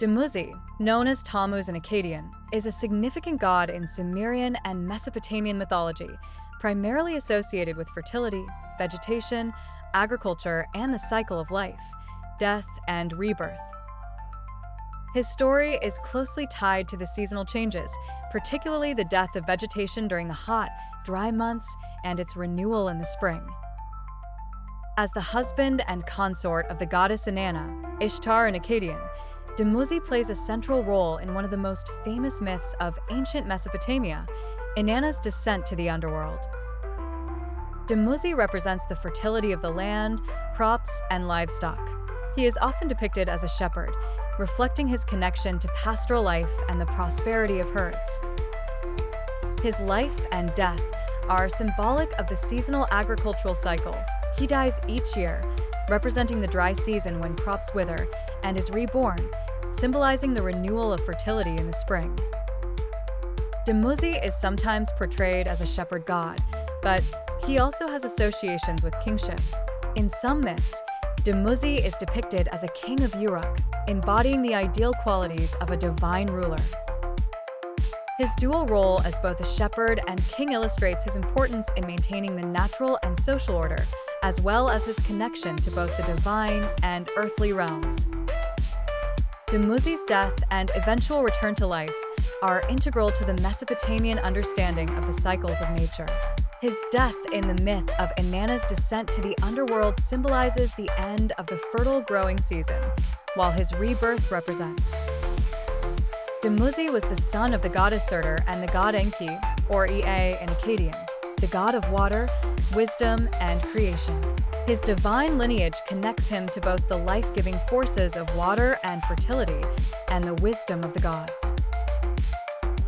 Dumuzi, known as Tammuz in Akkadian, is a significant god in Sumerian and Mesopotamian mythology, primarily associated with fertility, vegetation, agriculture, and the cycle of life, death, and rebirth. His story is closely tied to the seasonal changes, particularly the death of vegetation during the hot, dry months and its renewal in the spring. As the husband and consort of the goddess Inanna, Ishtar in Akkadian, Dumuzi plays a central role in one of the most famous myths of ancient Mesopotamia, Inanna's descent to the underworld. Dumuzi represents the fertility of the land, crops, and livestock. He is often depicted as a shepherd, reflecting his connection to pastoral life and the prosperity of herds. His life and death are symbolic of the seasonal agricultural cycle. He dies each year, representing the dry season when crops wither, and is reborn, symbolizing the renewal of fertility in the spring. Dumuzi is sometimes portrayed as a shepherd god, but he also has associations with kingship. In some myths, Dumuzi is depicted as a king of Uruk, embodying the ideal qualities of a divine ruler. His dual role as both a shepherd and king illustrates his importance in maintaining the natural and social order, as well as his connection to both the divine and earthly realms. Dumuzi's death and eventual return to life are integral to the Mesopotamian understanding of the cycles of nature. His death in the myth of Inanna's descent to the underworld symbolizes the end of the fertile growing season, while his rebirth represents. Dumuzi was the son of the goddess Surtur and the god Enki, or Ea in Akkadian, the god of water, wisdom, and creation. His divine lineage connects him to both the life-giving forces of water and fertility, and the wisdom of the gods.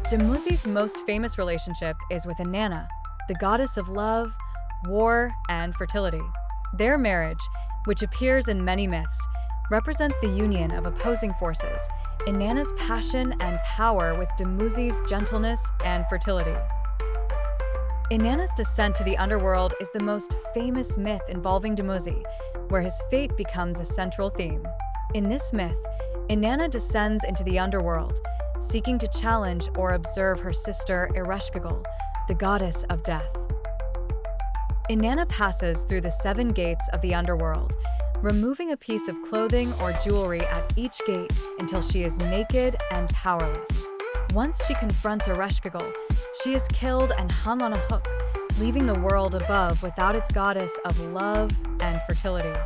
Dumuzi's most famous relationship is with Inanna, the goddess of love, war, and fertility. Their marriage, which appears in many myths, represents the union of opposing forces, Inanna's passion and power with Dumuzi's gentleness and fertility. Inanna's descent to the underworld is the most famous myth involving Dumuzi, where his fate becomes a central theme. In this myth, Inanna descends into the underworld, seeking to challenge or observe her sister Ereshkigal, the goddess of death. Inanna passes through the 7 gates of the underworld, removing a piece of clothing or jewelry at each gate until she is naked and powerless. Once she confronts Ereshkigal, she is killed and hung on a hook, leaving the world above without its goddess of love and fertility.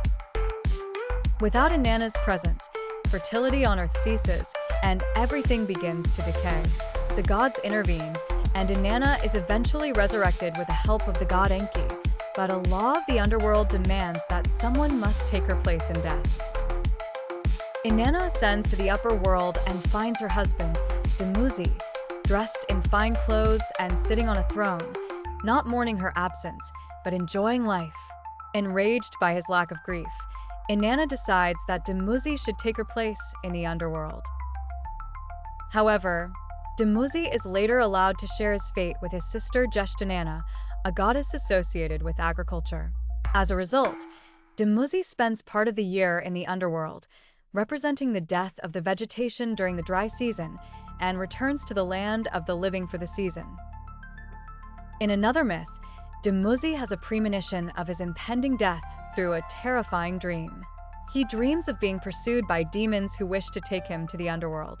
Without Inanna's presence, fertility on Earth ceases, and everything begins to decay. The gods intervene, and Inanna is eventually resurrected with the help of the god Enki, but a law of the underworld demands that someone must take her place in death. Inanna ascends to the upper world and finds her husband, Dumuzi, dressed in fine clothes and sitting on a throne, not mourning her absence, but enjoying life. Enraged by his lack of grief, Inanna decides that Dumuzi should take her place in the underworld. However, Dumuzi is later allowed to share his fate with his sister Inanna, a goddess associated with agriculture. As a result, Dumuzi spends part of the year in the underworld, representing the death of the vegetation during the dry season, and returns to the land of the living for the season. In another myth, Dumuzi has a premonition of his impending death through a terrifying dream. He dreams of being pursued by demons who wish to take him to the underworld.